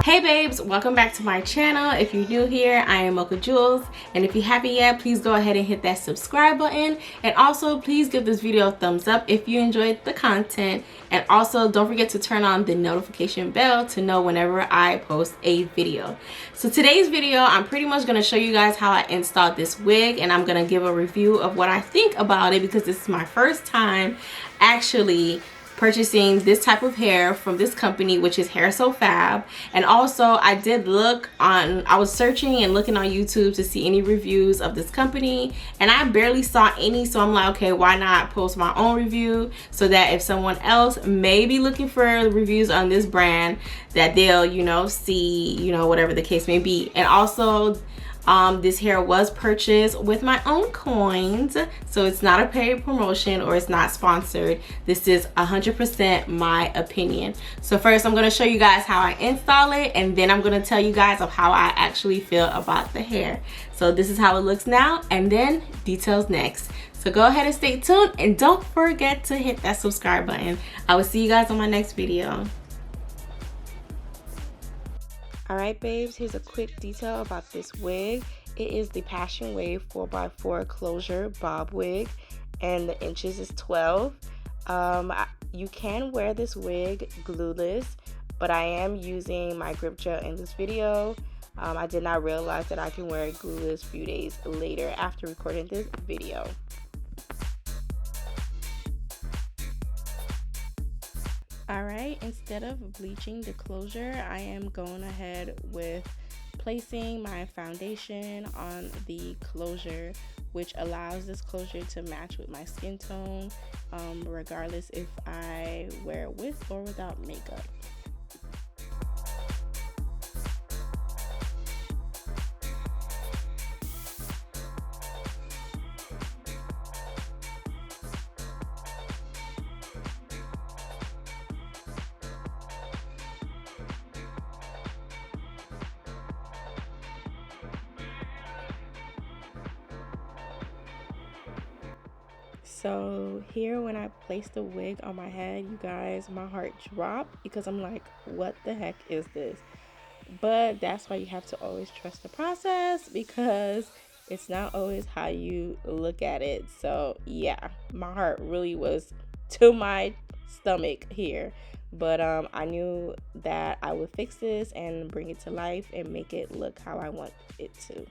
Hey babes, welcome back to my channel. If you're new here, I am Mocajewels, and if you haven't yet, please go ahead and hit that subscribe button, and also please give this video a thumbs up if you enjoyed the content, and also don't forget to turn on the notification bell to know whenever I post a video. So today's video, I'm pretty much going to show you guys how I installed this wig, and I'm going to give a review of what I think about it because this is my first time actually purchasing this type of hair from this company, which is Hairsofab. And also I was searching and looking on YouTube to see any reviews of this company, and I barely saw any, so I'm like, okay, why not post my own review so that if someone else may be looking for reviews on this brand, that they'll see whatever the case may be. And also this hair was purchased with my own coins, so it's not a paid promotion or it's not sponsored. This is 100% my opinion. So first I'm going to show you guys how I install it, and then I'm going to tell you guys of how I actually feel about the hair. So this is how it looks now, and then details next. So go ahead and stay tuned, and don't forget to hit that subscribe button. I will see you guys on my next video. Alright babes, here's a quick detail about this wig. It is the Passion Wave 4x4 closure bob wig, and the inches is 12. You can wear this wig glueless, but I am using my grip gel in this video. I did not realize that I can wear it glueless a few days later after recording this video. Alright, instead of bleaching the closure, I am going ahead with placing my foundation on the closure, which allows this closure to match with my skin tone, regardless if I wear it with or without makeup. So here, when I placed the wig on my head, you guys, my heart dropped because I'm like, what the heck is this? But that's why you have to always trust the process, because it's not always how you look at it. So yeah, my heart really was to my stomach here. But I knew that I would fix this and bring it to life and make it look how I want it to.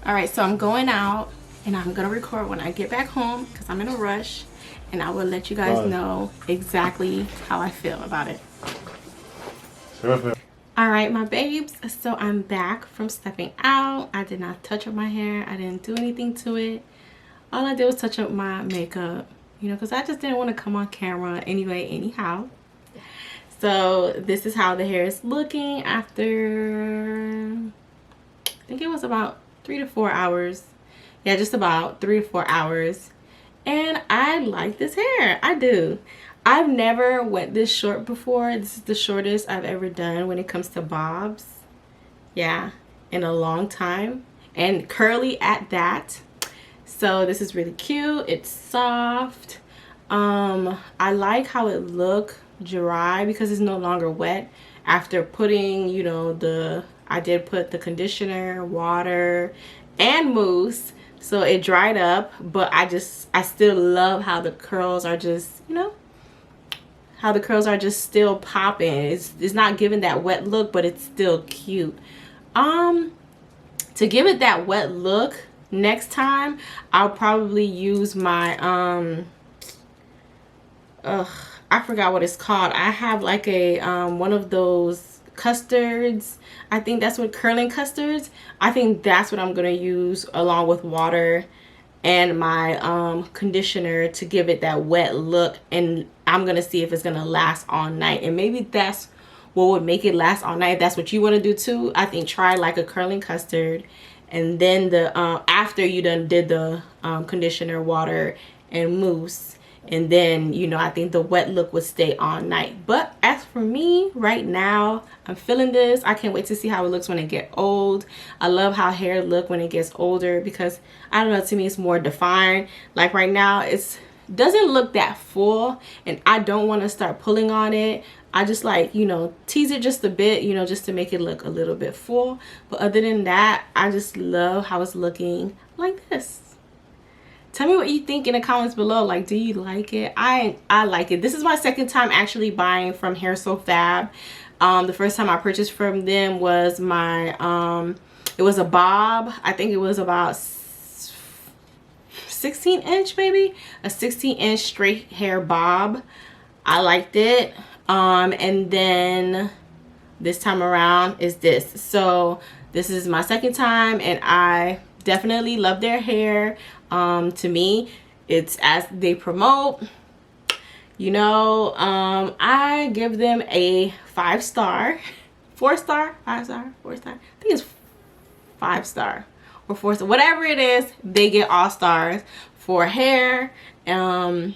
All right, so I'm going out and I'm gonna record when I get back home because I'm in a rush, and I will let you guys know exactly how I feel about it. All right, my babes, so I'm back from stepping out. I did not touch up my hair. I didn't do anything to it. All I did was touch up my makeup, you know, because I just didn't want to come on camera anyway, anyhow. So this is how the hair is looking after, I think it was about 3 to 4 hours. Yeah, just about 3 to 4 hours. And I like this hair. I do. I've never went this short before. This is the shortest I've ever done when it comes to bobs. Yeah, in a long time. And curly at that. So this is really cute. It's soft. I like how it look dry because it's no longer wet. After putting, you know, I did put the conditioner, water, and mousse. So it dried up, but I still love how the curls are just, you know, how the curls are just still popping. It's not giving that wet look, but it's still cute. To give it that wet look, next time I'll probably use my I forgot what it's called. I have like a one of those custards. I think that's what, curling custards. I think that's what I'm gonna use along with water and my conditioner to give it that wet look, and I'm gonna see if it's gonna last all night. And maybe that's what would make it last all night. If that's what you want to do too, I think try like a curling custard, and then the after you done did the conditioner, water, and mousse, and then, you know, I think the wet look would stay all night. But as for me right now, I'm feeling this. I can't wait to see how it looks when it get old. I love how hair look when it gets older because, I don't know, to me it's more defined. Like right now it's doesn't look that full, and I don't want to start pulling on it. I just like, you know, tease it just a bit, you know, just to make it look a little bit full. But other than that, I just love how it's looking like this. Tell me what you think in the comments below. Like, do you like it? I like it. This is my second time actually buying from Hairsofab. The first time I purchased from them was my it was a bob. I think it was about 16-inch, maybe a 16-inch straight hair bob. I liked it. And then this time around is this. So this is my second time, and I definitely love their hair. To me, it's as they promote, you know. I give them a 5-star, 4-star, 5-star, 4-star. I think it's 5-star or 4-star, whatever it is. They get all stars for hair. And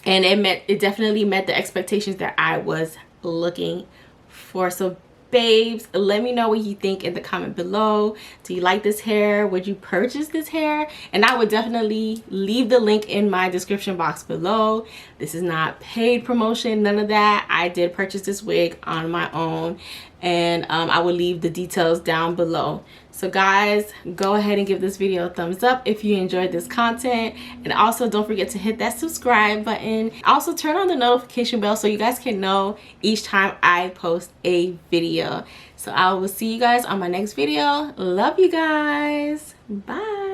it definitely met the expectations that I was looking for. So babes, let me know what you think in the comment below. Do you like this hair? Would you purchase this hair? And I would definitely leave the link in my description box below. This is not paid promotion, none of that. I did purchase this wig on my own, and I will leave the details down below. So guys, go ahead and give this video a thumbs up if you enjoyed this content, and also don't forget to hit that subscribe button. Also turn on the notification bell so you guys can know each time I post a video. So I will see you guys on my next video. Love you guys. Bye.